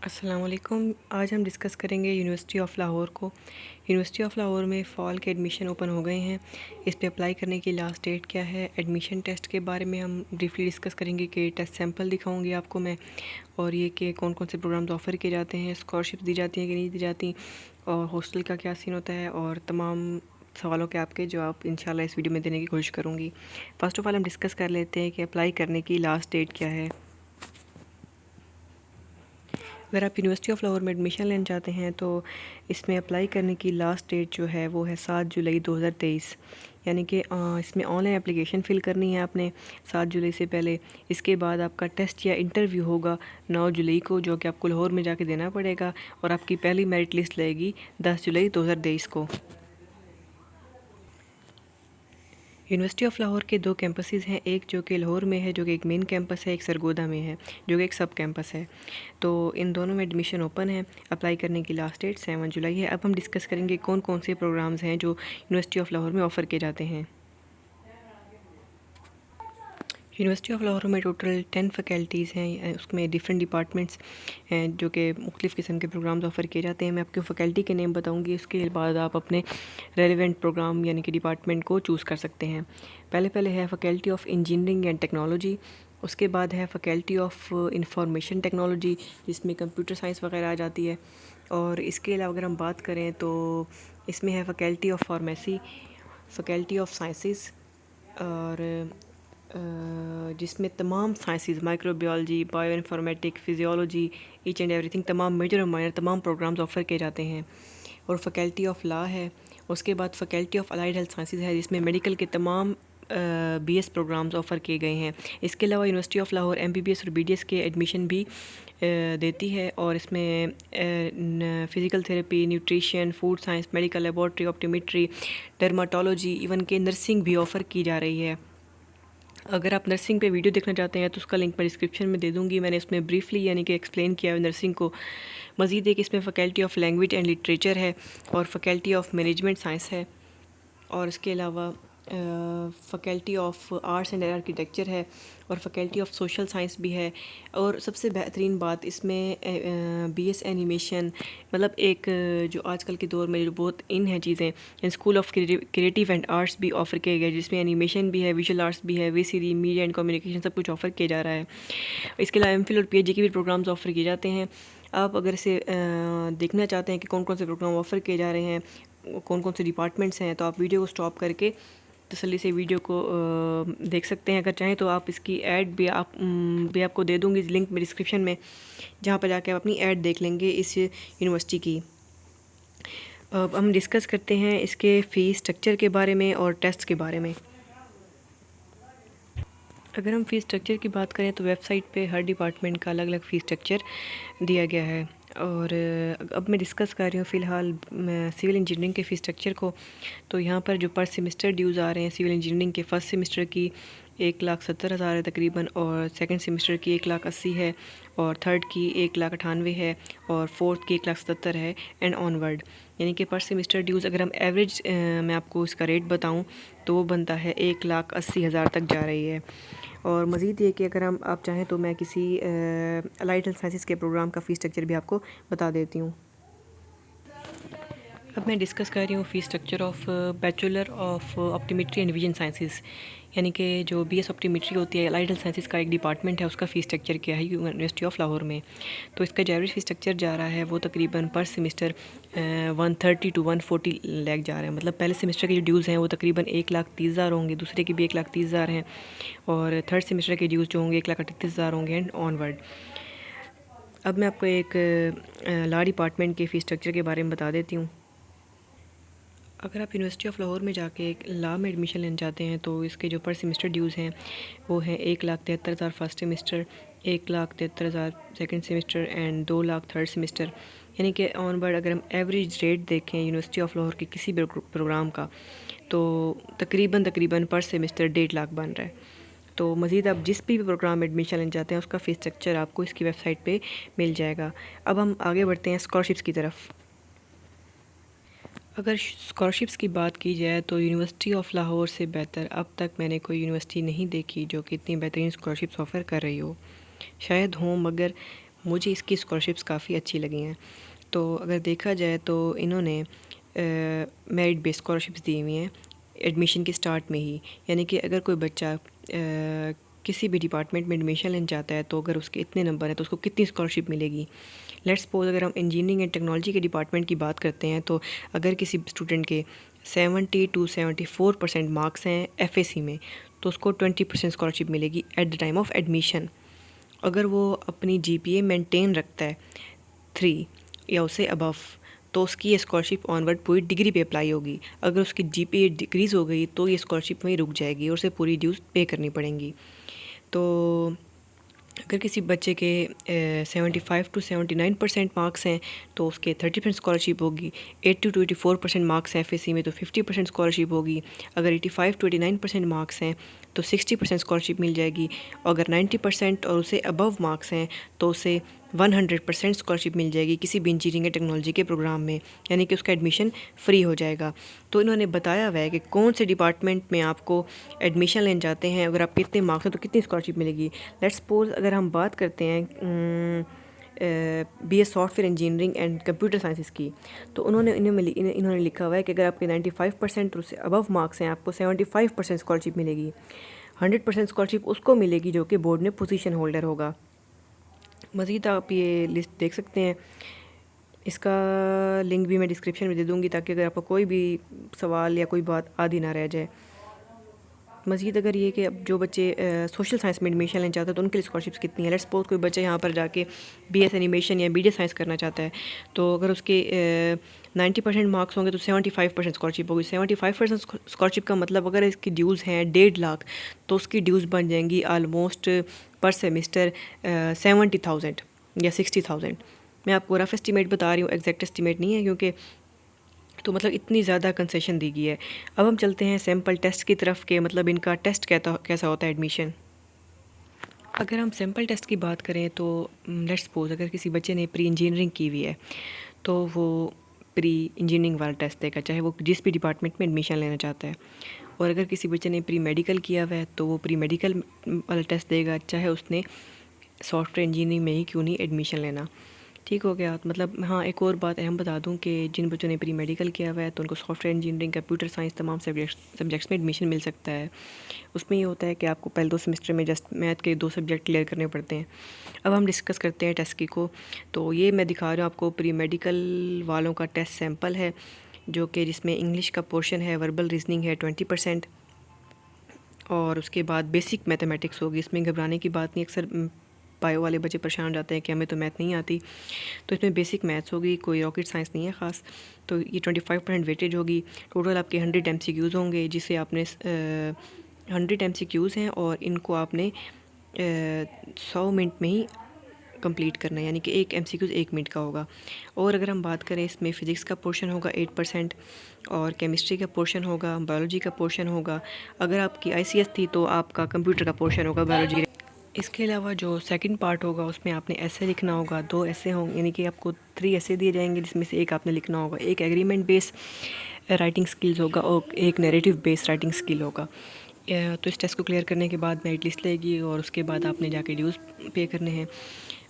अस्सलाम वालेकुम। आज हम डिस्कस करेंगे यूनिवर्सिटी ऑफ़ लाहौर को। यूनिवर्सिटी ऑफ़ लाहौर में फ़ॉल के एडमिशन ओपन हो गए हैं। इस पे अप्लाई करने की लास्ट डेट क्या है, एडमिशन टेस्ट के बारे में हम ब्रीफली डिस्कस करेंगे कि टेस्ट सैंपल दिखाऊंगी आपको मैं, और ये कि कौन कौन से प्रोग्राम्स ऑफ़र किए जाते हैं, स्कॉलरशिप दी जाती हैं कि नहीं दी जाती, और हॉस्टल का क्या सीन होता है, और तमाम सवालों के आपके जवाब इंशाल्लाह इस वीडियो में देने की कोशिश करूँगी। फ़र्स्ट ऑफ़ ऑल हम डिस्कस कर लेते हैं कि अप्लाई करने की लास्ट डेट क्या है। अगर आप यूनिवर्सिटी ऑफ़ लाहौर में एडमिशन लेना चाहते हैं तो इसमें अप्लाई करने की लास्ट डेट जो है वो है 7 जुलाई 2023। यानी कि इसमें ऑनलाइन एप्लीकेशन फ़िल करनी है आपने 7 जुलाई से पहले। इसके बाद आपका टेस्ट या इंटरव्यू होगा 9 जुलाई को, जो कि आपको लाहौर में जाके देना पड़ेगा, और आपकी पहली मेरिट लिस्ट लगेगी 10 जुलाई 2023 को। यूनिवर्सिटी ऑफ़ लाहौर के दो कैंपसेस हैं, एक जो कि लाहौर में है जो कि एक मेन कैंपस है, एक सरगोदा में है जो कि एक सब कैंपस है। तो इन दोनों में एडमिशन ओपन है। अप्लाई करने की लास्ट डेट 7 जुलाई है। अब हम डिस्कस करेंगे कौन कौन से प्रोग्राम्स हैं जो यूनिवर्सिटी ऑफ़ लाहौर में ऑफ़र किए जाते हैं। यूनिवर्सिटी ऑफ़ लाहौर में टोटल 10 फैकल्टीज़ हैं, उसमें डिफरेंट डिपार्टमेंट्स हैं जो कि मुख्तलिफ़ किस्म के प्रोग्राम्स ऑफ़र किए जाते हैं। मैं आपको फैकल्टी के नेम बताऊंगी, उसके बाद आप अपने रेलिवेंट प्रोग्राम यानी कि डिपार्टमेंट को चूज़ कर सकते हैं। पहले है faculty of engineering and technology, उसके बाद है फैकल्टी ऑफ इंफॉर्मेशन टेक्नोलॉजी जिसमें कंप्यूटर साइंस वगैरह आ जाती है। और इसके अलावा अगर हम बात करें तो इसमें है faculty of pharmacy, faculty of sciences, और जिसमें तमाम sciences microbiology, bio informatic, physiology, each and everything, तमाम मेजर और माइनर तमाम प्रोग्राम्स ऑफ़र किए जाते हैं। और फैकल्टी ऑफ लॉ है। उसके बाद faculty of allied health sciences है जिसमें मेडिकल के तमाम बीएस प्रोग्राम्स ऑफ़र किए गए हैं। इसके अलावा यूनिवर्सिटी ऑफ लाहौर एमबीबीएस और बीडीएस के एडमिशन भी देती है, और इसमें physical therapy, nutrition, food science, medical laboratory, optometry, dermatology, even के नर्सिंग भी ऑफ़र की जा रही है। अगर आप नर्सिंग पे वीडियो देखना चाहते हैं तो उसका लिंक मैं डिस्क्रिप्शन में दे दूँगी। मैंने इसमें ब्रीफली यानी कि एक्सप्लेन किया है नर्सिंग को। मज़ीद एक इसमें faculty of language and literature है, और फैकल्टी ऑफ मैनेजमेंट साइंस है, और इसके अलावा faculty of arts and architecture है, और फैकल्टी ऑफ सोशल साइंस भी है। और सबसे बेहतरीन बात इसमें बीएस एनिमेशन, मतलब एक जो आजकल के दौर में जो बहुत इन है चीज़ें, school of creative and arts भी ऑफ़र किए गए जिसमें एनिमेशन भी है, विजुअल आर्ट्स भी है, वीसीडी, मीडिया एंड कम्युनिकेशन, सब कुछ ऑफ़र किया जा रहा है। इसके अलावा एमफिल और पीएचडी के भी प्रोग्राम्स ऑफ़र किए जाते हैं। आप अगर इसे देखना चाहते हैं कि कौन कौन से प्रोग्राम ऑफ़र किए जा रहे हैं, कौन कौन से डिपार्टमेंट्स हैं, तो आप वीडियो को स्टॉप करके तसल्ली से वीडियो को देख सकते हैं। अगर चाहें तो आप इसकी ऐड भी आपको दे दूँगी लिंक में डिस्क्रिप्शन में, जहाँ पर जाके आप अपनी ऐड देख लेंगे इस यूनिवर्सिटी की। अब हम डिस्कस करते हैं इसके फ़ीस स्ट्रक्चर के बारे में और टेस्ट के बारे में। अगर हम फ़ीस स्ट्रक्चर की बात करें तो वेबसाइट पे हर डिपार्टमेंट का अलग अलग फ़ीस स्ट्रक्चर दिया गया है। और अब मैं डिस्कस कर रही हूँ फ़िलहाल सिविल इंजीनियरिंग के फ़ीस स्ट्रक्चर को। तो यहाँ पर जो पर सेमेस्टर ड्यूज़ आ रहे हैं सिविल इंजीनियरिंग के फ़र्स्ट सेमेस्टर की 1,70,000 है तकरीबन, और सेकंड सेमेस्टर की 1,80,000 है, और थर्ड की 1,98,000 है, और फोर्थ की 1,70,000 है, एंड ऑनवर्ड। यानी कि पर सेमेस्टर ड्यूज़ अगर हम एवरेज मैं आपको इसका रेट बताऊँ तो वो बनता है 1,80,000 तक जा रही है। और मज़ीद ये कि अगर हम आप चाहें तो मैं किसी अलाइड हेल्थ साइंसेस के प्रोग्राम का फ़ीस स्ट्रक्चर भी आपको बता देती हूँ। अब मैं डिस्कस कर रही हूँ fees structure of bachelor of optometry and vision sciences, यानी कि जो बीएस ऑप्टोमेट्री होती है, अलाइड हेल्थ साइंसेस का एक डिपार्टमेंट है, उसका फ़ीस स्ट्रक्चर क्या है यूनिवर्सिटी ऑफ लाहौर में। तो इसका जो एवरेज फ़ीस स्ट्रक्चर जा रहा है वो तकरीबन पर सेमेस्टर 130 to 140 लाख जा रहा है। मतलब पहले सेमेस्टर के जो ड्यूज़ हैं वो तकरीबन 1,30,000 होंगे, दूसरे की भी 1,30,000 हैं, और थर्ड सेमेस्टर के ड्यूज़ जो होंगे 1,38,000 होंगे, एंड ऑनवर्ड। अब मैं आपको एक लॉ डिपार्टमेंट के फ़ीस स्ट्रक्चर के बारे में बता देती हूँ। अगर आप यूनिवर्सिटी ऑफ़ लाहौर में जाके एक लॉ में एडमिशन लेना चाहते हैं तो इसके जो पर सेमेस्टर ड्यूज़ हैं वो हैं 1,73,000 first semester, 1,73,000 second semester, and 2,00,000 third semester. यानी कि ऑनवर्ड अगर हम एवरेज रेट देखें यूनिवर्सिटी ऑफ़ लाहौर के किसी भी प्रोग्राम का तो तकरीबन पर सेमेस्टर 1,50,000 बन रहा है। तो मज़ीद आप जिस भी प्रोग्राम में एडमिशन लेना चाहते हैं उसका फ़ीस स्ट्रक्चर आपको इसकी वेबसाइट पे मिल जाएगा। अब हम आगे बढ़ते हैं स्कॉलरशिप्स की तरफ। अगर स्कॉलरशिप्स की बात की जाए तो यूनिवर्सिटी ऑफ़ लाहौर से बेहतर अब तक मैंने कोई यूनिवर्सिटी नहीं देखी जो कि इतनी बेहतरीन स्कॉलरशिप्स ऑफ़र कर रही हो। शायद हों, मगर मुझे इसकी स्कॉलरशिप्स काफ़ी अच्छी लगी हैं। तो अगर देखा जाए तो इन्होंने मेरिट बेस्ड स्कॉलरशिप्स दी हुई हैं एडमिशन के स्टार्ट में ही, यानी कि अगर कोई बच्चा किसी भी डिपार्टमेंट में एडमिशन लेना चाहता है तो अगर उसके इतने नंबर हैं तो उसको कितनी स्कॉलरशिप मिलेगी। लेट्स सपोज अगर हम इंजीनियरिंग एंड टेक्नोलॉजी के डिपार्टमेंट की बात करते हैं तो अगर किसी स्टूडेंट के 70 to 74% मार्क्स हैं एफएसी में तो उसको 20% स्कॉलरशिप मिलेगी at the time of admission. अगर वो अपनी जीपीए मेंटेन रखता है 3 या उससे अबव तो उसकी ये स्कॉलरशिप ऑनवर्ड पूरी डिग्री पे अप्लाई होगी। अगर उसकी जीपीए डिक्रीज़ हो गई तो ये स्कॉलरशिप वहीं रुक जाएगी और उसे पूरी ड्यूज़ पे करनी पड़ेंगी। तो अगर किसी बच्चे के 75 to 79% मार्क्स हैं तो उसके 30% स्कॉलरशिप होगी। 80 to 84% मार्क्स हैं एफएसी में तो 50% स्कॉलरशिप होगी। अगर 85 to 89% मार्क्स हैं तो 60% स्कॉलरशिप मिल जाएगी। अगर 90% और उसे अबव मार्क्स हैं तो उसे 100% स्कॉलरशिप मिल जाएगी किसी भी इंजीनियरिंग या टेक्नोलॉजी के प्रोग्राम में, यानी कि उसका एडमिशन फ्री हो जाएगा। तो इन्होंने बताया हुआ है कि कौन से डिपार्टमेंट में आपको एडमिशन लेने जाते हैं, अगर आपके इतने मार्क्स हैं तो कितनी स्कॉलरशिप मिलेगी। लेट्स सपोज अगर हम बात करते हैं BS software engineering and computer sciences की, तो इन्होंने लिखा हुआ है कि अगर आपके 95% और उससे अबव मार्क्स हैं आपको 75% स्कॉलरशिप मिलेगी। 100% स्कॉलरशिप उसको मिलेगी जो कि बोर्ड में पोजीशन होल्डर होगा। मज़ीद आप ये लिस्ट देख सकते हैं, इसका लिंक भी मैं डिस्क्रिप्शन में दे दूँगी ताकि अगर आपका कोई भी सवाल या कोई बात आदि ना रह जाए। मज़ीद अगर ये कि अब जो बच्चे सोशल साइंस में एडमिशन लेना चाहते हैं तो उनके लिए स्कॉलरशिप्स कितनी है। लेट्स सपोज कोई बच्चा यहाँ पर जाके बीएस एनिमेशन या मीडिया साइंस करना चाहता है तो अगर उसके 90% मार्क्स होंगे तो 75% स्कॉलरशिप होगी। 75% स्कॉलरशिप का मतलब अगर इसकी ड्यूज़ हैं 1.5 लाख तो उसकी ड्यूज़ बन जाएंगी आलमोस्ट पर सेमिस्टर 70,000 या 60,000। मैं आपको रफ एस्टिमेट बता रही हूँ, एग्जैक्ट एस्टिमेट नहीं है क्योंकि तो मतलब इतनी ज़्यादा कंसेशन दी गई है। अब हम चलते हैं सैम्पल टेस्ट की तरफ के मतलब इनका टेस्ट कैसा होता है एडमिशन। अगर हम सैम्पल टेस्ट की बात करें तो लेट्स सपोज अगर किसी बच्चे ने प्री इंजीनियरिंग की हुई है तो वो प्री इंजीनियरिंग वाला टेस्ट देगा चाहे वो जिस भी डिपार्टमेंट में एडमिशन लेना चाहता है। और अगर किसी बच्चे ने प्री मेडिकल किया हुआ है तो वो प्री मेडिकल वाला टेस्ट देगा चाहे उसने सॉफ्टवेयर इंजीनियरिंग में ही क्यों नहीं एडमिशन लेना। ठीक हो गया। मतलब हाँ, एक और बात अहम बता दूं कि जिन बच्चों ने प्री मेडिकल किया हुआ है तो उनको सॉफ्टवेयर इंजीनियरिंग कंप्यूटर साइंस तमाम सब्जेक्ट्स में एडमिशन मिल सकता है। उसमें ये होता है कि आपको पहले 2 सेमेस्टर में जस्ट मैथ के 2 सब्जेक्ट क्लियर करने पड़ते हैं। अब हम डिस्कस करते हैं टेस्ट की को। तो ये मैं दिखा रहा हूँ आपको प्री मेडिकल वालों का टेस्ट सैम्पल है जो कि जिसमें इंग्लिश का पोर्शन है, वर्बल रीजनिंग है 20% और उसके बाद बेसिक मैथमेटिक्स होगी। इसमें घबराने की बात नहीं, अक्सर बायो वाले बच्चे परेशान हो जाते हैं कि हमें तो मैथ नहीं आती, तो इसमें बेसिक मैथ्स होगी, कोई रॉकेट साइंस नहीं है ख़ास। तो ये 25% वेटेज होगी। टोटल आपके 100 MCQs होंगे जिसे आपने 100 MCQs हैं और इनको आपने 100 मिनट में ही कंप्लीट करना है, यानी कि एक MCQs 1 मिनट का होगा। और अगर हम बात करें इसमें फ़िज़िक्स का पोर्शन होगा 8% और केमिस्ट्री का पोर्शन होगा, बायोलॉजी का पोर्शन होगा। अगर आपकी ICS थी तो आपका कंप्यूटर का पोर्शन होगा बायोलॉजी। इसके अलावा जो सेकंड पार्ट होगा उसमें आपने ऐसे लिखना होगा, 2 ऐसे होंगे, यानी कि आपको 3 ऐसे दिए जाएंगे जिसमें से एक आपने लिखना होगा। एक एग्रीमेंट बेस राइटिंग स्किल्स होगा और एक नैरेटिव बेस राइटिंग स्किल होगा। तो इस टेस्ट को क्लियर करने के बाद मेरिट लिस्ट लेगी और उसके बाद आपने जाके ड्यूज़ पे करने हैं।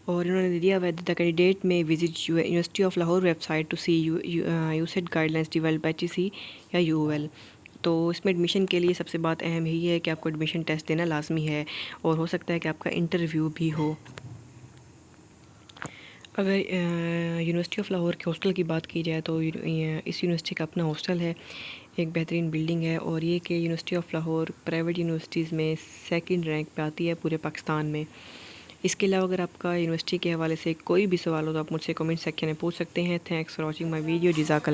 और इन्होंने दिया हुआ है the candidate may visit university of Lahore website to see USAT guidelines developed by HEC या UOL। तो इसमें एडमिशन के लिए सबसे बात अहम यही है कि आपको एडमिशन टेस्ट देना लाजमी है और हो सकता है कि आपका इंटरव्यू भी हो। अगर यूनिवर्सिटी ऑफ लाहौर के हॉस्टल की बात की जाए तो इस यूनिवर्सिटी का अपना हॉस्टल है, एक बेहतरीन बिल्डिंग है और ये कि university of Lahore private universities में 2nd रैंक पे आती है पूरे पाकिस्तान में। इसके अलावा अगर आपका यूनिवर्सिटी के हवाले से कोई भी सवाल हो तो आप मुझसे कमेंट सेक्शन में पूछ सकते हैं। Thanks for watching my video. जज़ाकल्लाह।